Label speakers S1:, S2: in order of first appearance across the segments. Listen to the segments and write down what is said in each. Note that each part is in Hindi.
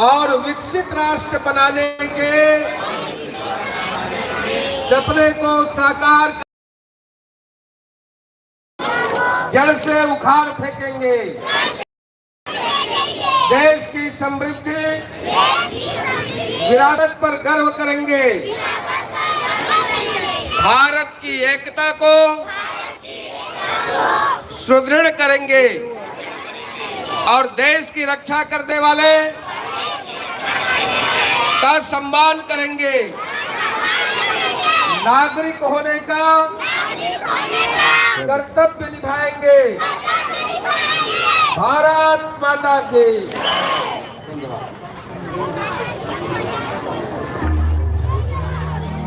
S1: और विकसित राष्ट्र बनाने के सपने को साकार जड़ से उखाड़ फेंकेंगे। देश की समृद्धि विरासत पर गर्व करेंगे। भारत की एकता को सुदृढ़ करेंगे और देश की रक्षा करने वाले का सम्मान करेंगे। नागरिक होने का कर्तव्य निभाएंगे। भारत माता की।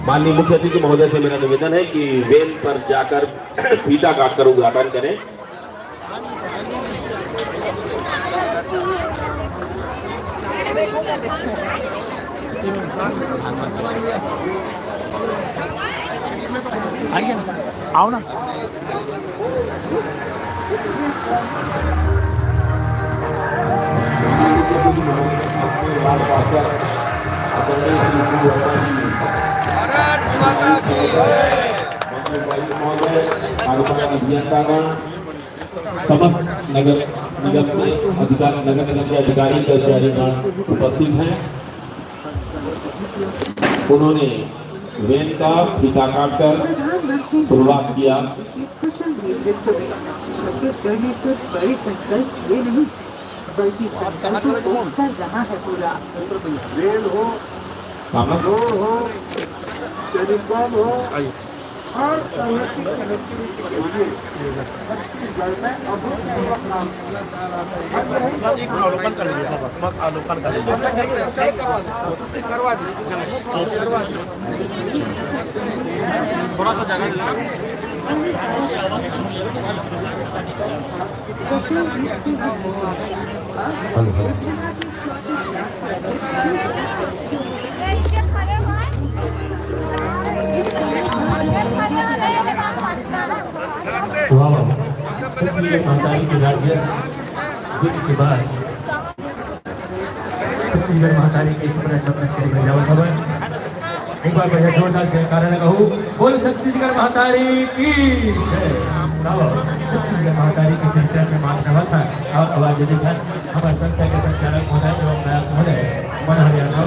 S2: माननीय मुख्य अतिथि महोदय से मेरा निवेदन है कि वेल पर जाकर फीता काटकर उद्घाटन करें।
S3: आइए ना, आओ ना।
S2: समस्त नगर निगम के अधिकारी, नगर निगम के अधिकारी कर्मचारीगण उपस्थित हैं। उन्होंने वेन का फीता काटकर शुरुआत किया।
S4: बल्कि कर रहा है पूरा। रेल हो, रोड हो, टेलीकॉम हो और कनेक्टिविटी के लिए छत्तीसगढ़ में अभूतपूर्व काम
S3: अवलोकन कर लीजिए, बस अवलोकन कर लीजिए। थोड़ा सा जगह
S5: राज्य के बाद छत्तीसगढ़ महाकाली के एक बार बढ़िया जोरदार जयकारा कहूँ। बोल छत्तीसगढ़ महाकाली की जय। छत्तीसगढ़ महाकाली की संख्या में मान रहा था और आवाज देती था हमारे संस्था के संचालक महोदय एवं नायक महोदय मन हरियाणा।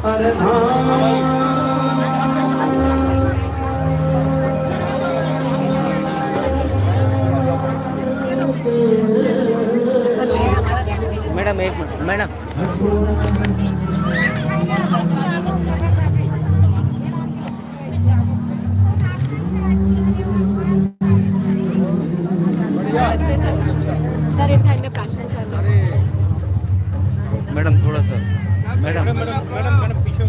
S4: अरे
S3: मैडम, एक मिनट मैडम।
S6: सर एक टाइम में प्राशन करना।
S3: मैडम थोड़ा सा, मैडम पीछे।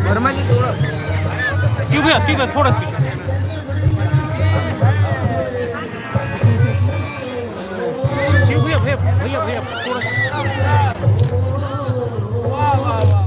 S3: वर्मा जी थोड़ा क्यों भैया, सीधा थोड़ा पीछे। क्यों भैया, भैया भैया भैया थोड़ा। वाह वाह वाह।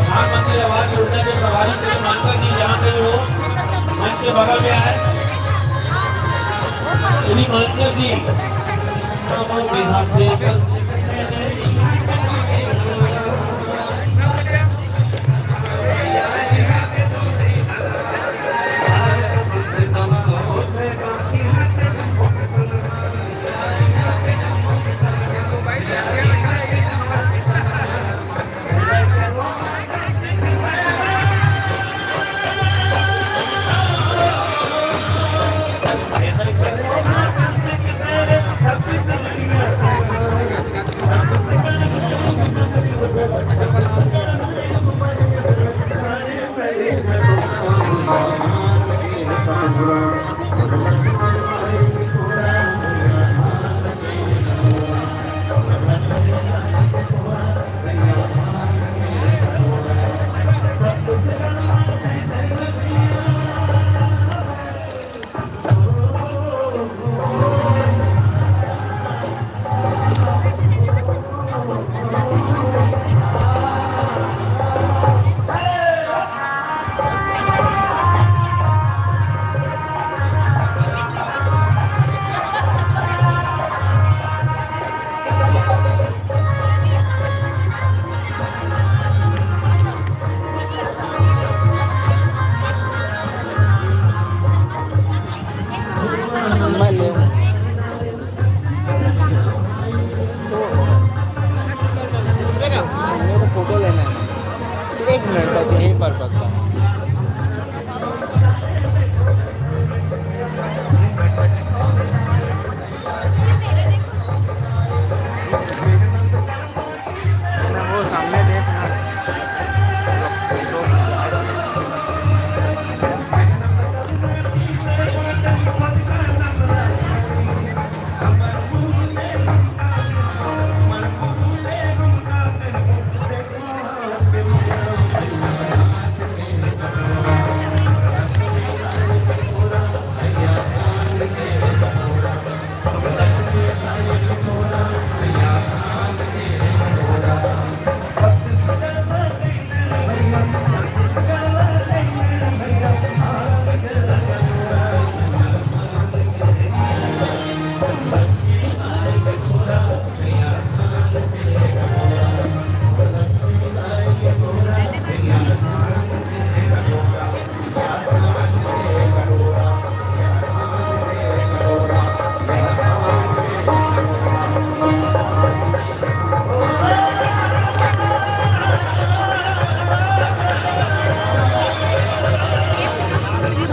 S5: प्रधानमंत्री आवास योजना के प्रभारी श्री मानकर जी जहाँ कहीं हो मंच के बगल में आए। श्री मानकर जी के हाथ से
S3: फोटो लेना है, 1 मिनट बस यहीं पर पकता है। वो सामने देखना।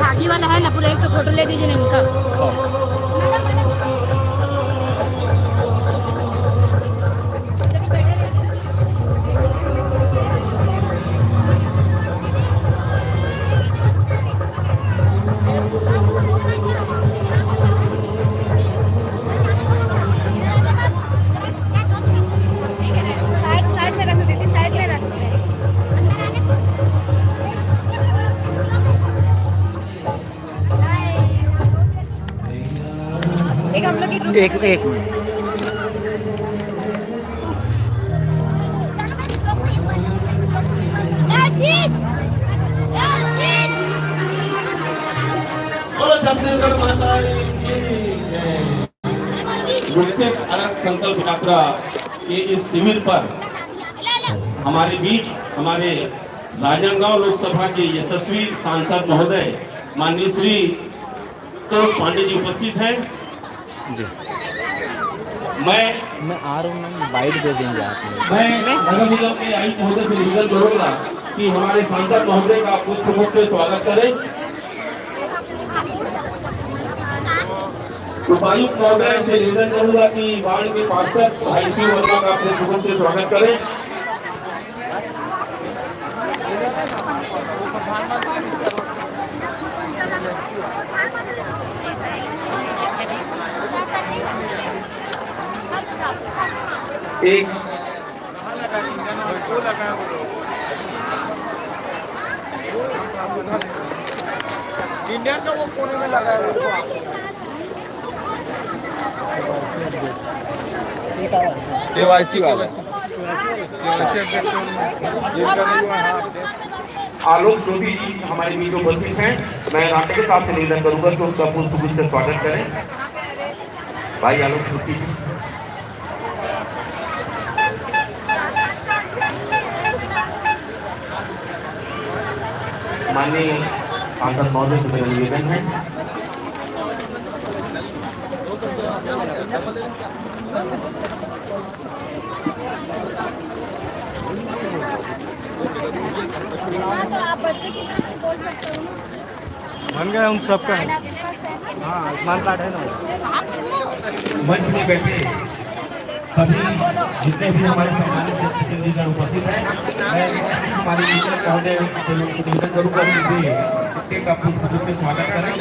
S6: भागी वाला है ना, पूरा एक तो फोटो ले दीजिए ना इनका। साइड में रख दीदी, साइड में रख। एक हम लोग की
S3: एक मिनट।
S5: बोलो छत्तीसगढ़ माता की जय। गुरुसेठ अलग संकल्प यात्रा के इस शिविर पर हमारे बीच हमारे राजनांदगांव लोकसभा के यशस्वी सांसद महोदय
S2: माननीय श्री तो पांडे जी उपस्थित हैं।
S3: जी
S2: मैं
S3: मैं आ रहा हूँ, बाइट दे देंगे आप लोग।
S2: मैं नगर निगम के आयुक्त महोदय से निवेदन करूंगा कि हमारे सांसद महोदय का पुष्पगुच्छ से स्वागत करें। उपायुक्त महोदय से निवेदन करूंगा कि वार्ड के पार्षद भाई श्री वर्मा का पुष्पगुच्छ से स्वागत करें। एक
S3: इंडियन का वो कोने में लगा है केवाईसी वाला।
S2: आलोक ज्योति जी हमारे बीच उपस्थित हैं। मैं नाटक के साथ निवेदन करूंगा कि उनका पुष्पगुच्छ से स्वागत करें। भाई आलोक ज्योति जी। माननीय सांसद महोदय से मेरा निवेदन है।
S6: तो आप बच्चे की तरफ बोल सकते हो ना।
S3: बन गया उन सबका। हाँ आयुष्मान कार्ड है ना।
S2: मंच में बैठे सभी जितने भी हमारे सम्मानित प्रतिनिधिगण उपस्थित हैं, मैं हमारे निवेदन महोदय से निवेदन करूंगा कि का पुष्पगुच्छ से स्वागत करें।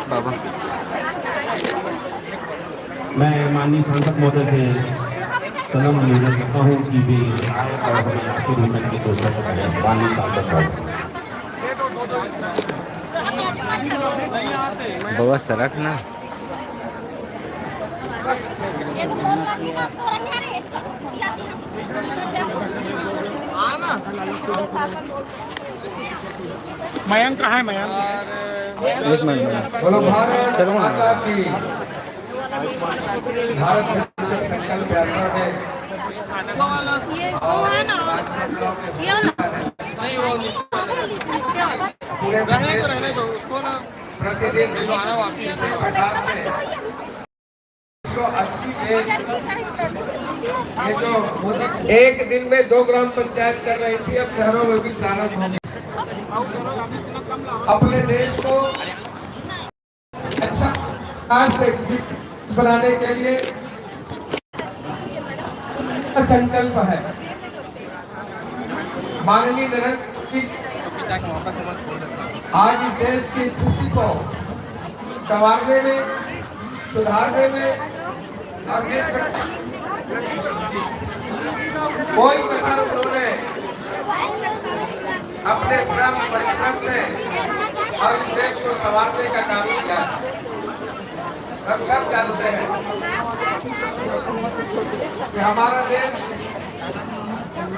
S3: बाबा
S2: मैं माननीय सांसद महोदय से सनम निवेदन करता हूँ कि वे आए और हमें आपके निवेदन की घोषणा करें। माननीय सांसद महोदय।
S3: बाबा सड़क ना
S4: मयंक कहाँ है? मयंक
S3: एक मिनट
S1: बोलो भारत
S3: चलो ना।
S1: माता की। भारत विकास संकल्प यात्रा में पूरे प्रदेश में प्रतिदिन इसी प्रकार से 180 ये जो मोदी एक दिन में 2 ग्राम पंचायत कर रही थी, अब शहरों में भी प्रारंभ हो गई। अपने देश को अच्छा राष्ट्र बनाने के लिए संकल्प है। माननीय नरेंद्र मोदी आज इस देश की स्थिति को संवारने में, सुधारने में और जिस कोई कसर उन्होंने अपने श्रम परिश्रम से और इस देश को संवारने का काम किया, हम सब जानते हैं कि हमारा देश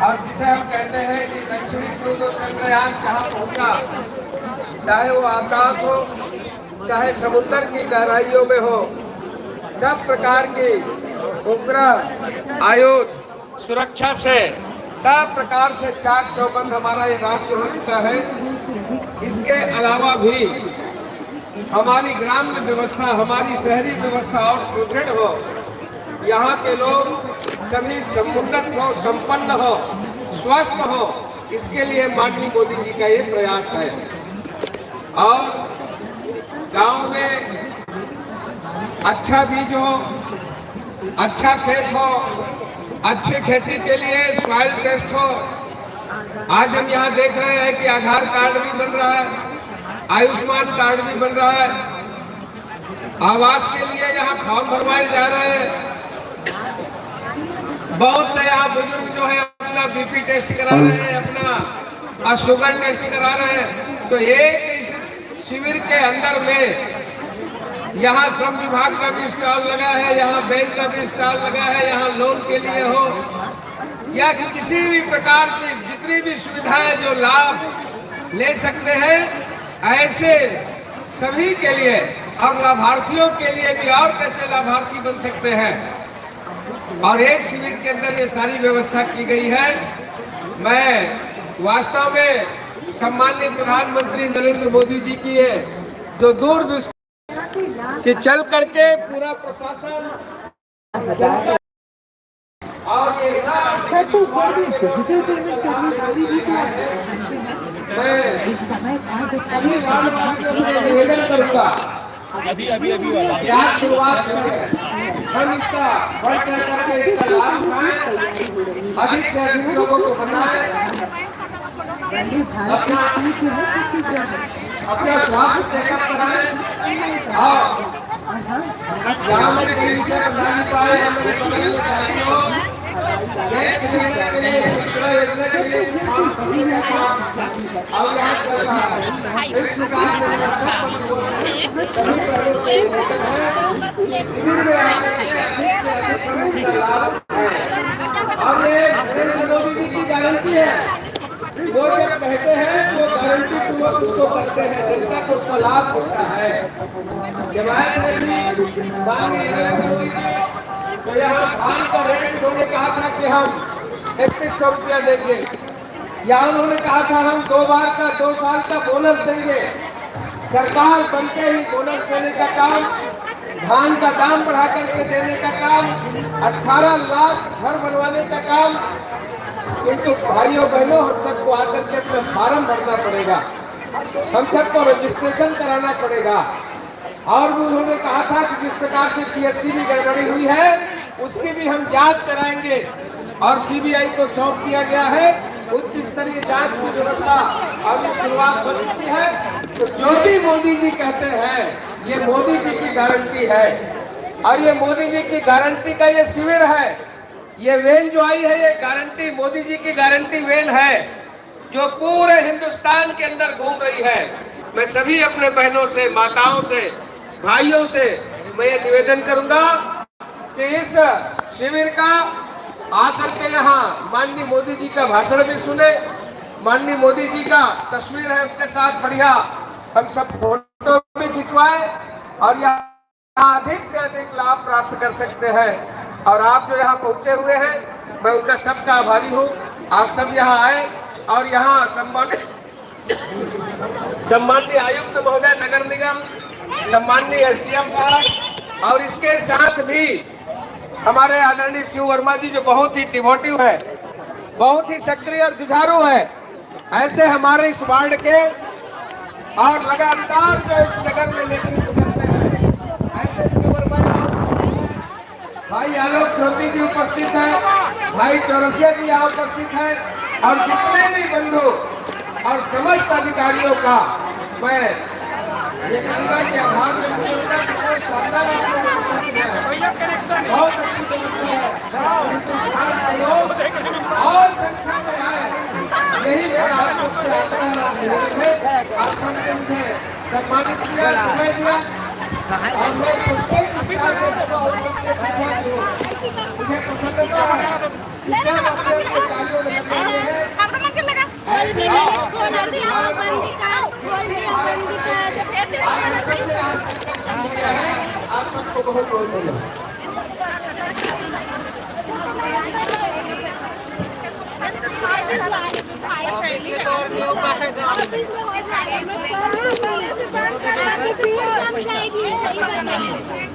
S1: और जिसे हम कहते हैं कि दक्षिणी ध्रुव चंद्रयान जहाँ पहुंचा, चाहे वो आकाश हो चाहे समुद्र की गहराइयों में हो, सब प्रकार की उपग्रह आयुध सुरक्षा से सब प्रकार से चाक चौबंद हमारा ये राष्ट्र हो चुका है। इसके अलावा भी हमारी ग्राम्य व्यवस्था, हमारी शहरी व्यवस्था और सुदृढ़ हो, यहाँ के लोग सभी समुन्नत हो, संपन्न हो, स्वस्थ हो, इसके लिए माननीय मोदी जी का ये प्रयास है। और गांव में अच्छा बीज हो, अच्छा खेत हो, अच्छी खेती के लिए सॉइल टेस्ट हो। आज हम यहाँ देख रहे हैं कि आधार कार्ड भी बन रहा है, आयुष्मान कार्ड भी बन रहा है, आवास के लिए यहाँ फॉर्म भरवाए जा रहे हैं। बहुत से यहाँ बुजुर्ग जो है अपना बीपी टेस्ट करा रहे हैं, अपना शुगर टेस्ट करा रहे हैं। तो एक इस शिविर के अंदर में यहाँ श्रम विभाग का भी स्टॉल लगा है, यहाँ बैंक का भी स्टॉल लगा है, यहाँ लोन के लिए हो या किसी भी प्रकार की जितनी भी सुविधाएं जो लाभ ले सकते हैं, ऐसे सभी के लिए और लाभार्थियों के लिए भी और कैसे लाभार्थी बन सकते हैं, और एक शिविर के अंदर ये सारी व्यवस्था की गई है। मैं वास्तव में सम्माननीय प्रधानमंत्री नरेंद्र मोदी जी की है जो दूरदृष्टि कि चल करके पूरा प्रशासन और ये निवेदन करूंगा क्या शुरुआत हम इसका बढ़ चढ़ करके इसका लाभ उठाएं, अधिक से अधिक लोगों को बताएं, अपना स्वास्थ्य चेकअप कराएं और जहाँ मेरे कई विषय प्रधान पाए हमारे बगल में साथियों गैस सिलेंडर के लिए योजना के लिए काम सभी में काम अब यहाँ चल रहा है। इस प्रकार से सभी पहले से शिविर में आने के अधिक से अधिक का लाभ उठाएं। और ये नरेंद्र मोदी जी की गारंटी है, वो जब कहते हैं वो गारंटी पूर्वक उसको करते हैं, जनता को उसका लाभ होता है। जमायत ने भी माननीय नरेंद्र मोदी जी तो यहाँ धान का रेट उन्होंने कहा था कि हम 3100 रुपया देंगे, या उन्होंने कहा था हम 2 बार का 2 साल का बोनस देंगे। सरकार बनते ही बोनस देने का काम, धान का दाम बढ़ा करके देने का काम, 18 लाख घर बनवाने का काम, किंतु भाइयों बहनों हम सबको आकर के अपना फार्म भरना पड़ेगा, हम सबको रजिस्ट्रेशन कराना पड़ेगा। और भी उन्होंने कहा था कि जिस प्रकार से पीएससी में गड़बड़ी हुई है उसकी भी हम जांच कराएंगे और सीबीआई को सौंप दिया गया है। उच्च स्तरीय जांच की व्यवस्था अभी शुरुआत हो चुकी है। तो जो भी मोदी जी कहते हैं ये मोदी जी की गारंटी है, और ये मोदी जी की गारंटी का ये शिविर है। ये वेन जो आई है ये गारंटी मोदी जी की गारंटी वेन है जो पूरे हिंदुस्तान के अंदर घूम रही है। मैं सभी अपने बहनों से, माताओं से, भाइयों से मैं ये निवेदन करूंगा कि इस शिविर का आकर के यहाँ माननीय मोदी जी का भाषण भी सुने, माननीय मोदी जी का तस्वीर है उसके साथ बढ़िया हम सब फोटो भी खिंचवाएं और यहाँ अधिक से अधिक लाभ प्राप्त कर सकते हैं। और आप जो यहाँ पहुंचे हुए हैं मैं उनका सबका आभारी हूँ। आप सब यहाँ आए और यहाँ सम्माननीय आयुक्त महोदय नगर निगम, सम्माननीय एसडीएम साहब और इसके साथ भी हमारे आदरणीय शिव वर्मा जी जो बहुत ही डिवोटिव है, बहुत ही सक्रिय और जुझारू है, ऐसे हमारे इस वार्ड के और लगातार जो इस नगर में नेतृत्व करते हैं ऐसे शिव वर्मा भाई आलोक ज्योति जी उपस्थित है, भाई चौरसिया जी यहाँ उपस्थित है और जितने भी बंधु और समस्त अधिकारियों का मैं ये कहूँगा कि आभार बहुत अच्छी व्यवस्था है और संख्या में आए, यही मेरा आप सबसे आग्रह है। आप सबने मुझे सम्मानित किया, समय दिया और मैं मुझे प्रसन्नता है। आप सबको बहुत बहुत धन्यवाद।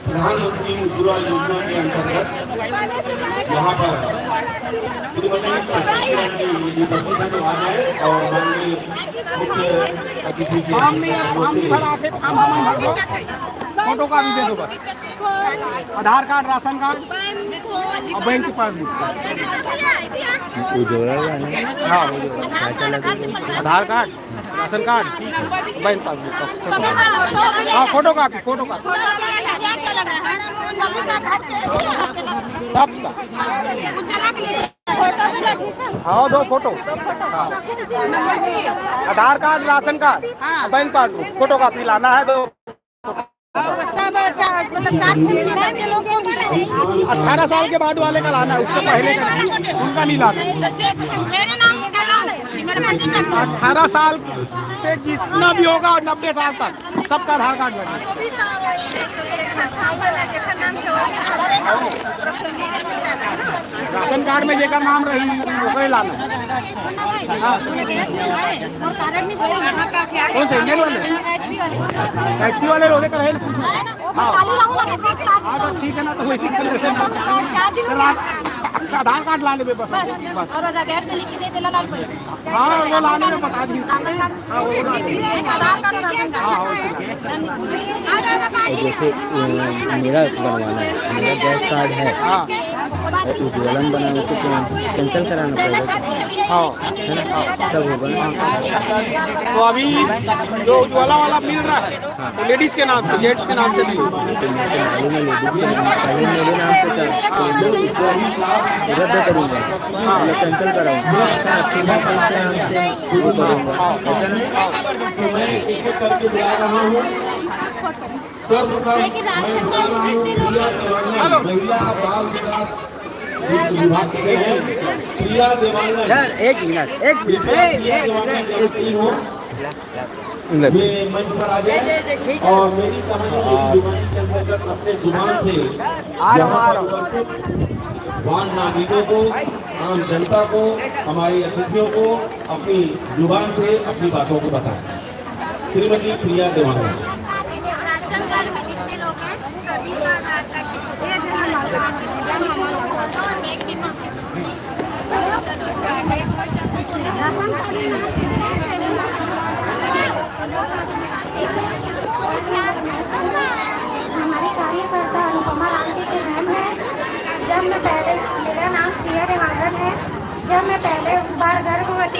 S2: प्रधानमंत्री उज्ज्वला योजना के अंतर्गत यहाँ पर आ जाए और माननीय मुख्य अतिथि
S4: फोटो का भी दे दो बस, आधार कार्ड, राशन कार्ड और बैंक की पासबुक। हाँ Aadhaar card, ration card, bank passbook का। हाँ फोटो कापी, फोटो कापी सबका। हाँ 2 photo, Aadhaar card, ration card, bank passbook, photo copy लाना है 2। 18 साल के बाद वाले का लाना है, उसके पहले का उनका नहीं लाना। 18 साल से जितना भी होगा और 90 साल तक सबका आधार कार्ड लगे। राशन कार्ड में जेकर नाम रही ओकरे लाना।
S6: और कारण नहीं बोला
S4: कौन से इंडियन वाले?
S6: एचपी वाले
S4: एचपी वाले रोजे का रहे।
S6: हाँ
S4: हाँ तो ठीक है ना, तो वैसे कर लेते हैं।
S6: 4 दिन
S4: आधार कार्ड ला लेबे बस।
S6: बस और गैस में लिख के दे देला लाल पड़े।
S4: हाँ वो लाने में बता दी।
S6: आधार कार्ड
S3: जैसे मेरा बनवाना है, मेरा गैस कार्ड है, उज्ज्वला में बना उसको कैंसिल कराना पड़ेगा,
S4: हाँ
S3: है ना? तब होगा ना।
S4: तो अभी जो उज्ज्वला वाला मिल रहा है तो लेडीज के नाम से, जेंट्स के नाम से भी होगा।
S3: तो मैं तो मालूम है लेडीज के नाम, पहले मेरे नाम पे था तो उसको रद्द करूँगा, मैं कैंसिल कराऊँगा, फिर मैं कल से नाम से शुरू करूँगा, ऐसा ना?
S5: मैं एक एक करके बुला रहा हूँ। सर्वप्रथम मैं बुला रहा हूँ प्रिया देवालय, महिला बाल विकास विभाग के हैं प्रिया देवालय।
S3: एक मिनट
S5: प्रिया देवालय जानती हो, ये मंच पर आ जाए और मेरी कहानी मेरी जुबानी के अंतर्गत अपने जुबान से यहाँ पर उपस्थित वाहन नागरिकों को, आम जनता को, हमारी अतिथियों को अपनी जुबान से अपनी बातों को बताएं। श्रीमती प्रिया देवालय।
S6: राशन कार्ड में कितने लोग हैं? सभी का आधार कार्ड हमारी कार्यकर्ता अनुपमा रामजी के नाम है। जब मैं पहले, मेरा नाम प्रिया देवांगन है। जब मैं पहले बार गर्भवती